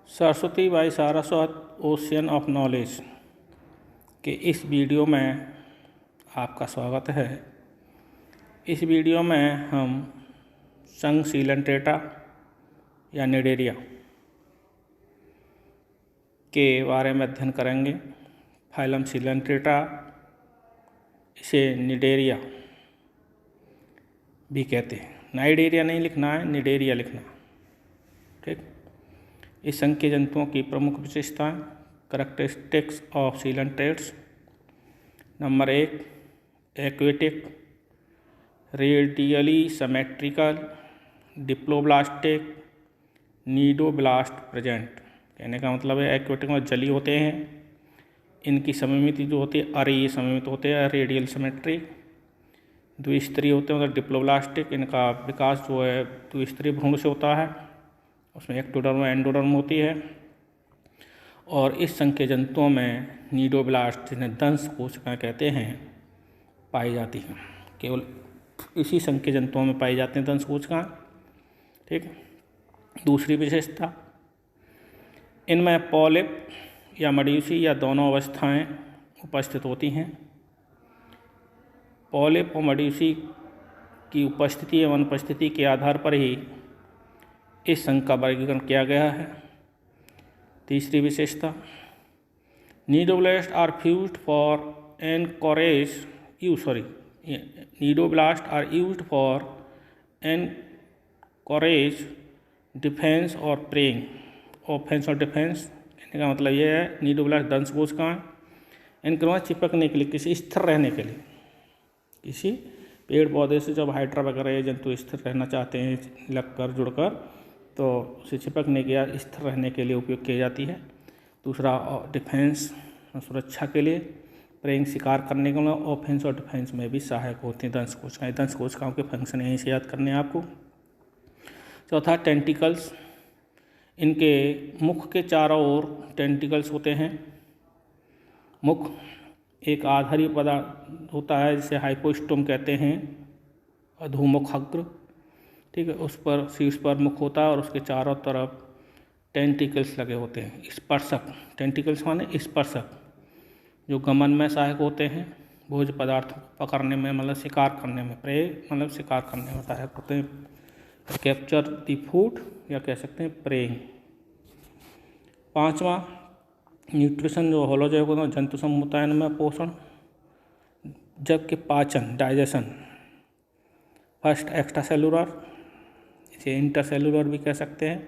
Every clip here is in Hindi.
Saraswati by Saraswat ocean of knowledge के इस वीडियो में आपका स्वागत है। इस वीडियो में हम संघ सीलेंट्रेटा या निडेरिया के बारे में अध्ययन करेंगे। फाइलम सीलेंट्रेटा, इसे निडेरिया भी कहते हैं। नाइडेरिया नहीं लिखना है, निडेरिया लिखना, ठीक। इस संघ के जंतुओं की प्रमुख विशेषताएं, characteristics of coelenterates. Number 1, aquatic, radially symmetrical, diploblastic, cnidoblast present. कहने का मतलब है एक्वेटिक में जलीय होते हैं, इनकी सममिति जो होती है अरेखीय सममित होते हैं, रेडियल सिमेट्रिक। द्विस्तरीय होते हैं, मतलब डिप्लोब्लास्टिक, इनका विकास जो है द्विस्तरीय भ्रूण से होता है, उसमें एक्टोडर्म एंडोडर्म होती है। और इस संघ के जंतुओं में नीडोब्लास्ट, जिन्हें दंश कोशिकाएं कहते हैं, पाई जाती हैं। केवल इसी संघ के जंतुओं में पाई जाती हैं दंश कोशिकाएं, ठीक। दूसरी विशेषता, इनमें पॉलिप या मड्यूसी या दोनों अवस्थाएं उपस्थित होती हैं। पॉलिप और मड्यूसी की उपस्थिति एवं अनुपस्थिति के आधार पर ही इस संघ का वर्गीकरण किया गया है। तीसरी विशेषता, cnidoblast are fused for cnidoblast are used for anchorage defence और प्रेइंग। ऑफेंस और डिफेंस कहने का मतलब ये है, नीडोब्लास्ट दंश कोशिकाएं इनके चिपकने के लिए, किसी स्थिर रहने के लिए, किसी पेड़ पौधे से जब हाइड्रा वगैरह ये जंतु स्थिर रहना चाहते हैं लगकर जुड़कर, तो उसे चिपकने के या स्थिर रहने के लिए उपयोग की जाती है। दूसरा डिफेंस, सुरक्षा के लिए। प्रेइंग, शिकार करने के लिए। ऑफेंस और डिफेंस में भी सहायक होती हैं दंश कोशिकाएं। दंश कोशिकाओं के फंक्शन यहीं से याद करने हैं आपको। चौथा, टेंटिकल्स, इनके मुख के चारों ओर टेंटिकल्स होते हैं। मुख एक आधारी पदार्थ होता है जिसे हाइपोस्टोम कहते हैं, अधोमुख अग्र, ठीक है। उस पर शीर्ष पर मुख होता है और उसके चारों तरफ टेंटिकल्स लगे होते हैं। स्पर्शक, टेंटिकल्स माने स्पर्शक, जो गमन में सहायक होते हैं, भोज्य पदार्थ पकड़ने में, मतलब शिकार करने में, प्रे मतलब शिकार करने में सहायक होते हैं। कैप्चर द फूड या कह सकते हैं प्रेइंग। पांचवा, न्यूट्रिशन, जो होलोजोइक जंतु समूह होता है, इनमें पोषण, जबकि पाचन, डाइजेशन। फर्स्ट एक्स्ट्रासेलुलर, इसे इंटरसेलुलर भी कह सकते हैं,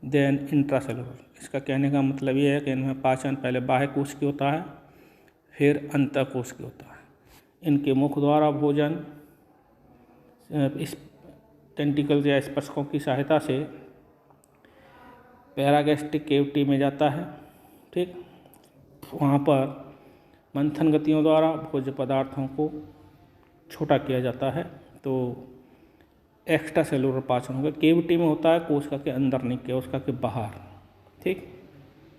देन इंट्रासेलुलर। इसका कहने का मतलब ये है कि इनमें पाचन पहले बाह्य कोश की होता है, फिर अंतःकोश की होता है। इनके मुख द्वारा भोजन इस टेंटिकल्स या स्पर्शकों की सहायता से पैरागैस्ट्रिक केविटी में जाता है, ठीक। वहाँ पर मंथन गतियों द्वारा भोज्य पदार्थों को छोटा किया जाता है। तो एक्स्ट्रा सेलुलर पाचन होगा, केविटी में होता है, कोशिका के अंदर नहीं, कोशिका के बाहर, ठीक।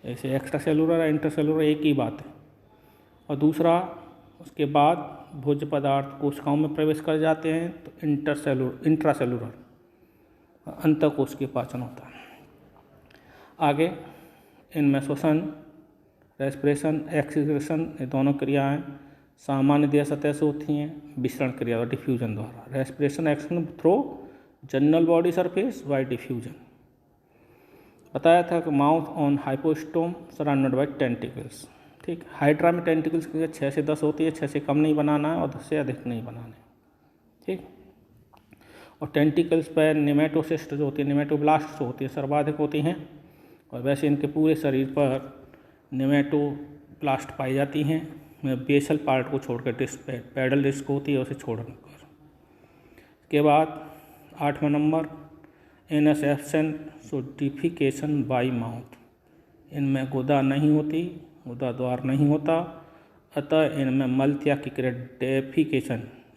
ऐसे एक्स्ट्रा सेलुलर या इंटर सेलुलर एक ही बात है। और दूसरा, उसके बाद भोज्य पदार्थ कोशिकाओं में प्रवेश कर जाते हैं, तो इंट्रासेलुलर अंतःकोश के पाचन होता है। आगे इनमें श्वसन, रेस्पिरेशन, एक्सक्रीशन, ये दोनों क्रियाएं सामान्य देह सतह से होती हैं, विसरण क्रिया और डिफ्यूजन द्वारा। Respiration action through general body surface by diffusion. बताया था कि mouth on hypostome surrounded by tentacles, ठीक। हाइड्रा में टेंटिकल्स की 6 से 10 होती है, 6 से कम नहीं बनाना है और 10 से अधिक नहीं बनाना है, ठीक। और टेंटिकल्स पर निमेटोसिस्ट जो होती है, निमेटोब्लास्ट जो होती है, सर्वाधिक होती हैं। और वैसे इनके पूरे शरीर पर निमेटोब्लास्ट पाई जाती हैं, बेसल पार्ट को छोड़कर, पैडल डिस्क होती है उसे छोड़कर। इसके बाद 8वां number, anus absent, so defecation by mouth. इनमें गुदा नहीं होती, गुदा द्वार नहीं होता, अतः इनमें मल त्याग की क्रिया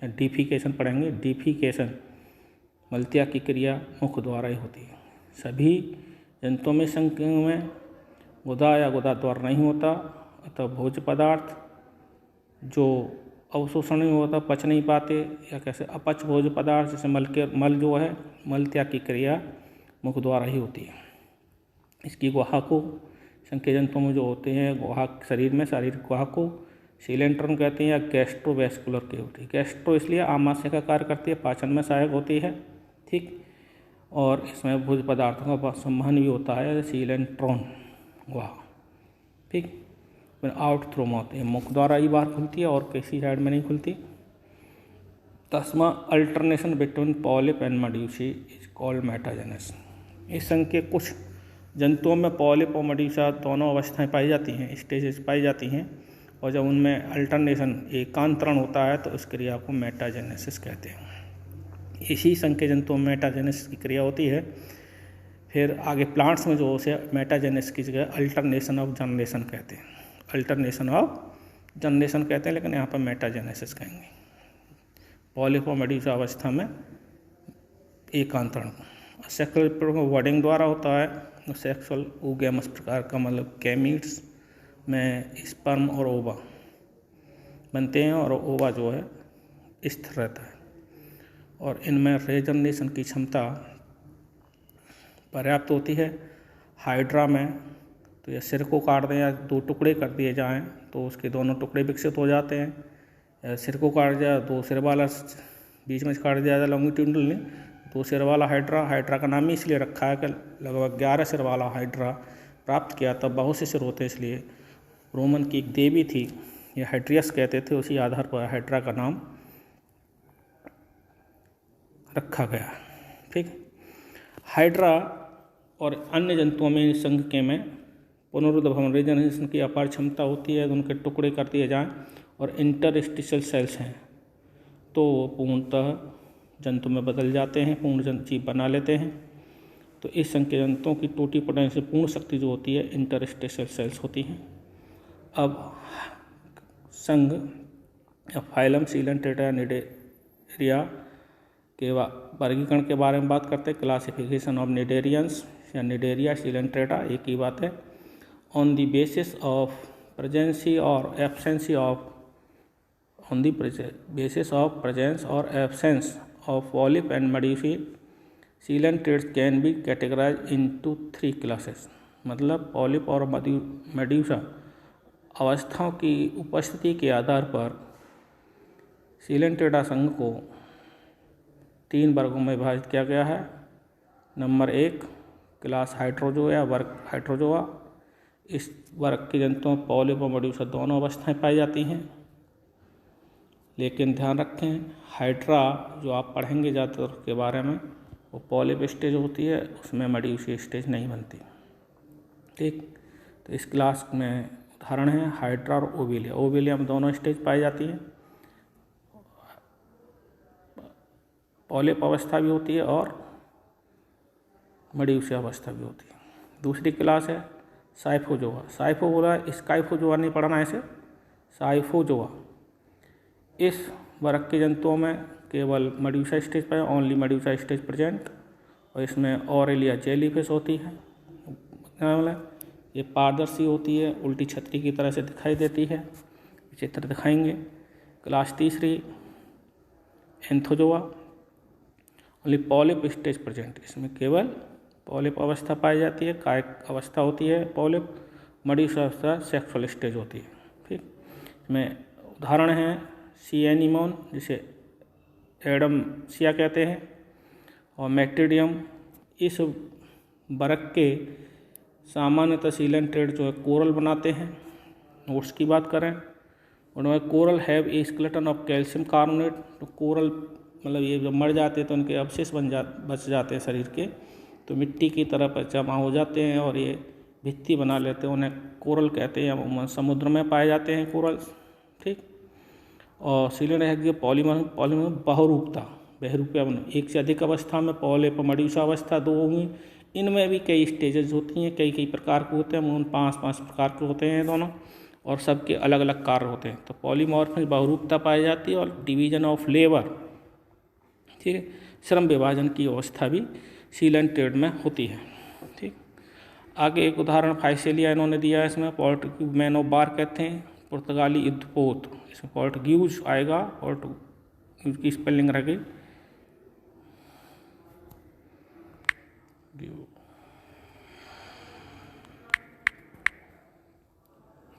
डिफिकेशन पढ़ेंगे, डिफिकेशन, मल त्याग की क्रिया मुख द्वारा ही होती है। सभी जंतुओं में संघ में गुदा या गुदा द्वार नहीं होता, अतः भोज्य पदार्थ जो अवशोषण नहीं होता, पच नहीं पाते, या कैसे अपच भोज्य पदार्थ, जैसे मल जो है, मल त्याग की क्रिया मुख द्वारा ही होती है। इसकी गुहा को संख्य जंतुओं में जो होते हैं गुहा शरीर में शारीरिक गुहा को सीलेंट्रॉन कहते हैं या गैस्ट्रोवैस्कुलर कैविटी। गैस्ट्रो इसलिए आमाशय का कार्य करती है, पाचन में सहायक होती है, ठीक। और इसमें भोज्य पदार्थों का संवहन भी होता है, सीलेंट्रॉन गुहा, ठीक। फिर आउट थ्रो माउथ, ये मुख द्वारा ही बाहर खुलती है और किसी साइड में नहीं खुलती। तस्मा alternation between polyp and medusae is called metagenesis. इस संघ के कुछ जंतुओं में पॉलिप और मेड्यूसा दोनों अवस्थाएं पाई जाती हैं, स्टेजेस पाई जाती हैं, और जब उनमें अल्टरनेशन एकांतरण होता है तो इस क्रिया को मेटाजेनेसिस कहते हैं। इसी संघ के जंतुओं में मेटाजेनेसिस की क्रिया होती है। फिर आगे प्लांट्स में जो उसे मेटाजेनेसिस की जगह अल्टरनेशन ऑफ जनरेशन कहते हैं, अल्टरनेशन ऑफ जनरेशन कहते हैं, लेकिन यहाँ पर मेटाजेनेसिस कहेंगे। पॉलिप और मेड्यूसा अवस्था में एकांतरण सेक्सुअल वर्डिंग द्वारा होता है। सेक्सुअल ओगेमस प्रकार का मतलब गैमीट्स में स्पर्म और ओवा बनते हैं और ओवा जो है स्थिर रहता है, और इनमें रीजनरेशन की क्षमता पर्याप्त होती है। हाइड्रा में तो यह सिर को काट दें या दो टुकड़े कर दिए जाएं तो उसके दोनों टुकड़े विकसित हो जाते हैं। सिर को काट दिया, दो सिर वाला बीच में काट दिया जाए लॉन्गिट्यूडनली, दो सिर वाला हाइड्रा का नाम ही इसलिए रखा है कि लगभग 11 सिर वाला हाइड्रा प्राप्त किया, तब बहुत से सिर होते हैं, इसलिए रोमन की एक देवी थी, ये हाइड्रियस कहते थे, उसी आधार पर हाइड्रा का नाम रखा गया, ठीक। हाइड्रा और अन्य जंतुओं में इस संघ के में पुनरुद्भवन रीजनरेशन की अपार क्षमता होती है, उनके टुकड़े कर दिए जाएं और इंटरस्टिशियल सेल्स हैं तो पूर्णतः जंतु में बदल जाते हैं, पूर्ण जीव बना लेते हैं। तो इस संघ के जंतुओं की टोटी पोटेंशियल पूर्ण शक्ति जो होती है इंटरस्टिशियल सेल्स होती हैं। अब संघ फाइलम सीलेंट्रेटा निडेरिया के वर्गीकरण के बारे में बात करते हैं। क्लासिफिकेशन ऑफ निडेरियंस या निडेरिया सीलेंट्रेटा एक ही बात है। On the basis of presence और एब्सेंसी of on the basis of presence or absence of polyp and medusae, coelentrates can be categorized into 3 classes। मतलब पॉलिप और मेड्यूसा अवस्थाओं की उपस्थिति के आधार पर सीलेंट्रेटा संघ को 3 वर्गों में विभाजित किया गया है। नंबर 1 क्लास हाइड्रोजोआ, वर्ग हाइड्रोजोआ। इस वर्ग के जंतुओं में पॉलिप और मेड्यूसा दोनों अवस्थाएं पाई जाती हैं, लेकिन ध्यान रखें हाइड्रा जो आप पढ़ेंगे ज़्यादातर के बारे में वो पॉलिप स्टेज होती है, उसमें मेड्यूसी स्टेज नहीं बनती, ठीक। तो इस क्लास में उदाहरण है हाइड्रा और ओविलिया। ओविलिया में दोनों स्टेज पाई जाती हैं, पॉलिप अवस्था भी होती है और मेड्यूसी अवस्था भी होती है। दूसरी क्लास है साइफोजोआ। साइफोजोआ स्काइफोजोआ नहीं पढ़ना है इसे, साइफोजोआ। इस वर्ग के जंतुओं में केवल मेड्यूसा स्टेज पर ओनली मेड्यूसा स्टेज प्रेजेंट, और इसमें ऑरेलिया जेलीफिश होती है। ये पारदर्शी होती है, उल्टी छतरी की तरह से दिखाई देती है, चित्र दिखाएंगे। क्लास तीसरी Anthozoa, only polyp stage present, इसमें केवल पॉलिप अवस्था पाई जाती है, कायिक अवस्था होती है पॉलिप, मेड्यूसा अवस्था सेक्सुअल स्टेज होती है, ठीक। इसमें उदाहरण हैं सी एनीमोन जिसे एडमसिया कहते हैं, और मैक्टिडियम। इस वर्ग के सामान्यतः सीलेंट्रेट जो है कोरल बनाते हैं। नोट्स की बात करें उनमें coral have a skeleton of calcium carbonate. तो कोरल मतलब ये जब मर जाते हैं तो उनके अवशेष बच जाते हैं शरीर के, तो मिट्टी की तरह जमा हो जाते हैं और ये भित्ति बना लेते हैं, उन्हें कोरल कहते हैं। समुद्र में पाए जाते हैं कोरल, ठीक। और सीलेंट्रेट पॉलीमर बहुरूपता बना, एक से अधिक अवस्था में पॉलिप मेड्यूसा अवस्था 2 होंगी। इनमें भी कई स्टेजेस होती हैं, कई प्रकार के होते हैं, 5 प्रकार के होते हैं दोनों, और सबके अलग अलग कार्य होते हैं। तो पॉलीमॉर्फिज्म बहुरूपता पाई जाती है, और डिवीजन ऑफ लेबर, ठीक है, श्रम विभाजन की अवस्था भी सीलेंट्रेट में होती है, ठीक। आगे एक उदाहरण फाइसेलिया इन्होंने दिया है, इसमें पोर्टुगीज मैन ऑफ बार कहते हैं, पुर्तगाली युद्धपोत। इसमें पोर्टुगीज आएगा, पोर्टुगीज की स्पेलिंग रहेगी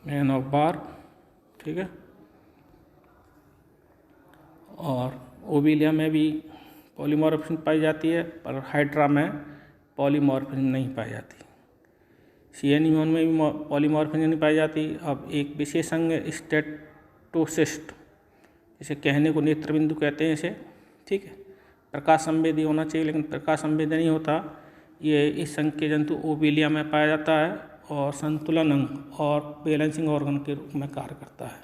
मैन ऑफ बार, ठीक है। और ओविलिया में भी पॉलीमॉर्फिज्म पाई जाती है, पर हाइड्रा में पॉलीमॉर्फिज्म नहीं पाई जाती। सिएनिमोन में भी पॉलीमॉर्फिज्म नहीं पाई जाती। अब एक विशेष अंग स्टेटोसिस्ट, इसे कहने को नेत्रबिंदु कहते हैं इसे, ठीक है। प्रकाश संवेदी होना चाहिए, लेकिन प्रकाश संवेदी नहीं होता। ये इस अंग के जंतु ओविलिया में पाया जाता है और संतुलन अंग और बैलेंसिंग ऑर्गन के रूप में कार्य करता है।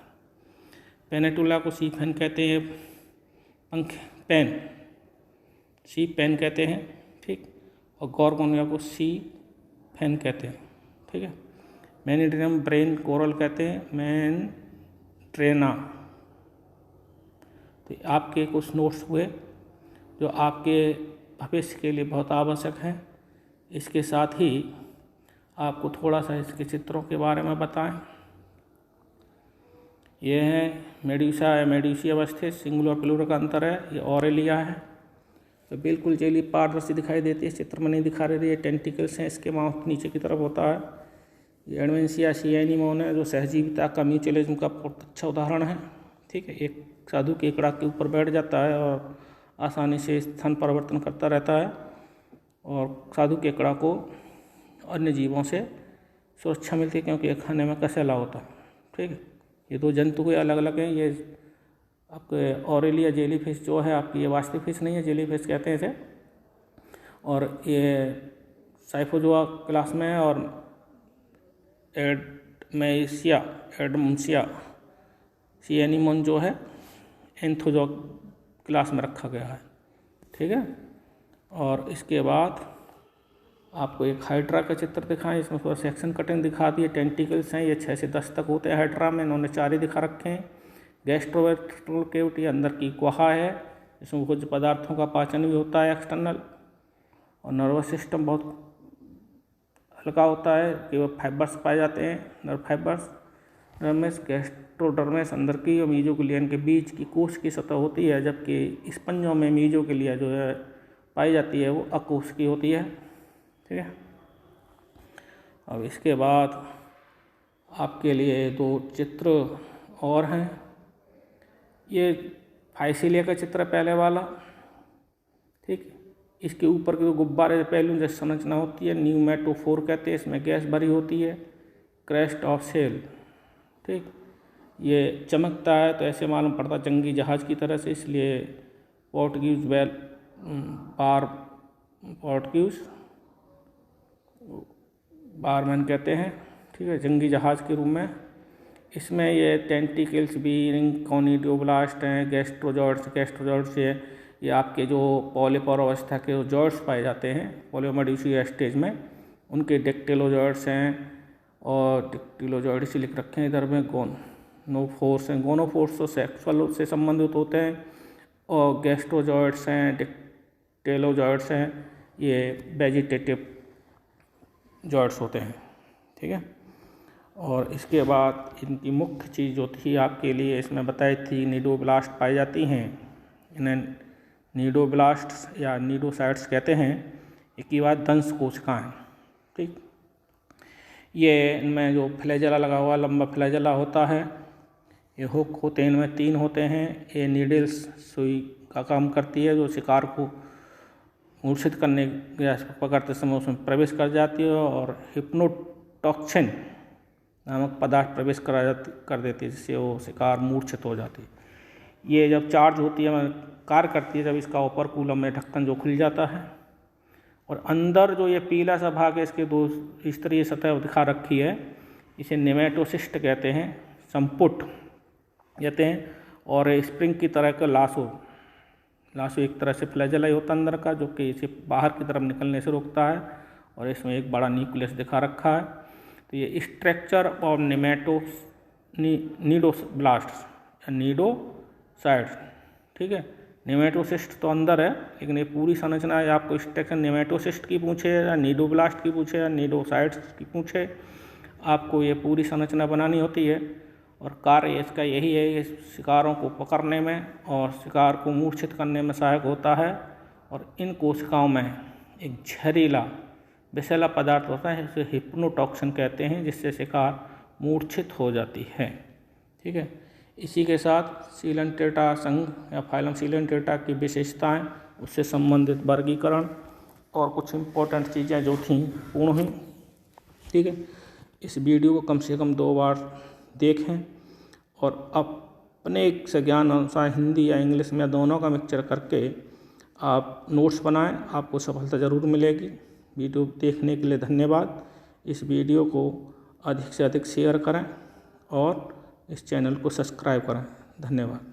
पेनेटुला को सी फैन कहते हैं, पंख पेन, सी पेन कहते हैं, ठीक। और गॉर्गोनिया को सी फैन कहते हैं, ठीक है। मैनिड्रियम ब्रेन कोरल कहते हैं, मैनट्रेना। तो आपके कुछ नोट्स हुए जो आपके भविष्य के लिए बहुत आवश्यक हैं। इसके साथ ही आपको थोड़ा सा इसके चित्रों के बारे में बताएं। ये है मेड्यूसा है, मेड्यूसी अवस्थित, सिंगुलर और प्लूरल का अंतर है। ये ऑरेलिया है, तो बिल्कुल जेली पारदर्शी दिखाई देती है, चित्र में नहीं दिखा रही है। टेंटिकल्स हैं, इसके माउथ नीचे की तरफ होता है। ये एडवेंसिया सिएनिमोन है, जो सहजीविता का म्यूचुअलिज्म का बहुत अच्छा उदाहरण है, ठीक है। एक साधु केकड़ा के ऊपर बैठ जाता है और आसानी से स्थान परिवर्तन करता रहता है, और साधु केकड़ा को अन्य जीवों से सुरक्षा मिलती है, क्योंकि ये खाने में कसैला होता है, ठीक है। ये दो जंतु कोई अलग अलग हैं। ये आपके ऑरेलिया जेलीफिश जो है आपकी, ये वास्तविक फिश नहीं है, जेलीफिश कहते हैं इसे। और ये साइफोजोआ क्लास में है, और एडमुसिया सिएनिमोन जो है एंथोजोआ क्लास में रखा गया है, ठीक है। और इसके बाद आपको एक हाइड्रा का चित्र दिखाएं, इसमें थोड़ा सेक्शन कटिंग दिखा दी है। टेंटिकल्स हैं, ये 6 से 10 तक होते हैं हाइड्रा में, इन्होंने 4 ही दिखा रखे हैं। गैस्ट्रोवेस्ट्रल केविटी अंदर की गुहा है, इसमें कुछ पदार्थों का पाचन भी होता है एक्सटर्नल। और नर्वस सिस्टम बहुत हल्का होता है, केवल फाइबर्स पाए जाते हैं, नर्व फाइबर्स। डर्मिस, गैस्ट्रोडर्मिस अंदर की और मीजोग्लियन के बीच की कोश की सतह होती है, जबकि स्पंजों में मीजोग्लिया जो है पाई जाती है वो अकोश की होती है, ठीक है। अब इसके बाद आपके लिए 2 चित्र और हैं। ये फाइसीलिया का चित्र है पहले वाला, ठीक। इसके ऊपर के जो गुब्बारे बैलून जैसी संरचना होती है, न्यूमेटोफोर कहते हैं, इसमें गैस भरी होती है। क्रेस्ट ऑफ सेल, ठीक। ये चमकता है तो ऐसे मालूम पड़ता है जंगी जहाज की तरह से, इसलिए पोर्टुगीज बारमैन कहते हैं, ठीक है, जंगी जहाज के रूप में। इसमें ये टेंटिकल्स भी, रिंग कॉनिडियोब्लास्ट हैं, गैस्ट्रोजॉइड्स ये आपके जो पॉलीपोर अवस्था के जो जॉइड्स पाए जाते हैं पॉलीमेड्यूसी स्टेज में, उनके डेक्टिलोजॉइड्स हैं। और डेक्टिलोजॉइड्स लिख रखे हैं इधर में। गोनोफोर्स हैं, गोनोफोर्स तो सेक्सुअल से संबंधित होते हैं, और गैस्ट्रोजॉइड्स हैं, डेक्टिलोजॉइड्स हैं, ये वेजिटेटिव जॉइड्स होते हैं, ठीक है। और इसके बाद इनकी मुख्य चीज़ जो थी आपके लिए इसमें बताई थी, नीडोब्लास्ट पाई जाती हैं। इन्हें नीडोब्लास्ट या नीडोसाइट्स कहते हैं। एक ही बात दंश कोशिकाएं, ठीक। ये इनमें जो फ्लैजेला लगा हुआ लंबा फ्लैजेला होता है, ये हुक होते हैं, इनमें 3 होते हैं। ये नीडल्स सुई का काम करती है, जो शिकार को मूर्छित करने या पकड़ते समय उसमें प्रवेश कर जाती है, और हिप्नोटॉक्सिन नामक पदार्थ प्रवेश कर देती है, जिससे वो शिकार मूर्छित हो जाती है। ये जब चार्ज होती है कार्य करती है, जब इसका ओपरकुलम में ढक्कन जो खुल जाता है, और अंदर जो ये पीला सा भाग है, इसके 2 स्तरीय सतह दिखा रखी है, इसे नेमेटोसिस्ट कहते हैं, संपुट कहते हैं। और स्प्रिंग की तरह का लासो एक तरह से फ्लैजेला ही होता है अंदर का, जो कि इसे बाहर की तरफ निकलने से रोकता है। और इसमें एक बड़ा न्यूक्लियस दिखा रखा है। तो ये स्ट्रक्चर ऑफ नीडोब्लास्ट नीडोसाइट्स, ठीक है। नेमेटोसिस्ट तो अंदर है, लेकिन ये पूरी संरचना है। आपको स्ट्रक्चर नेमेटोसिस्ट की पूछे या नीडोब्लास्ट की पूछे या नीडोसाइट्स की पूछे, आपको ये पूरी संरचना बनानी होती है। और कार्य इसका यही है, ये शिकारों को पकड़ने में और शिकार को मूर्छित करने में सहायक होता है। और इन कोशिकाओं में एक जहरीला विषैला पदार्थ होता है, जिसे हिप्नोटॉक्सिन कहते हैं, जिससे शिकार मूर्छित हो जाती है। ठीक है, इसी के साथ सीलेंटेटा संघ या फाइलम सीलेंटेटा की विशेषताएं, उससे संबंधित वर्गीकरण और कुछ इम्पोर्टेंट चीज़ें जो थीं पूर्ण हुई। ठीक है, इस वीडियो को कम से कम 2 बार देखें और अपने से ज्ञान अनुसार हिंदी या इंग्लिश में दोनों का मिक्सचर करके आप नोट्स बनाएं, आपको सफलता ज़रूर मिलेगी। वीडियो देखने के लिए धन्यवाद। इस वीडियो को अधिक से अधिक शेयर करें और इस चैनल को सब्सक्राइब करें। धन्यवाद।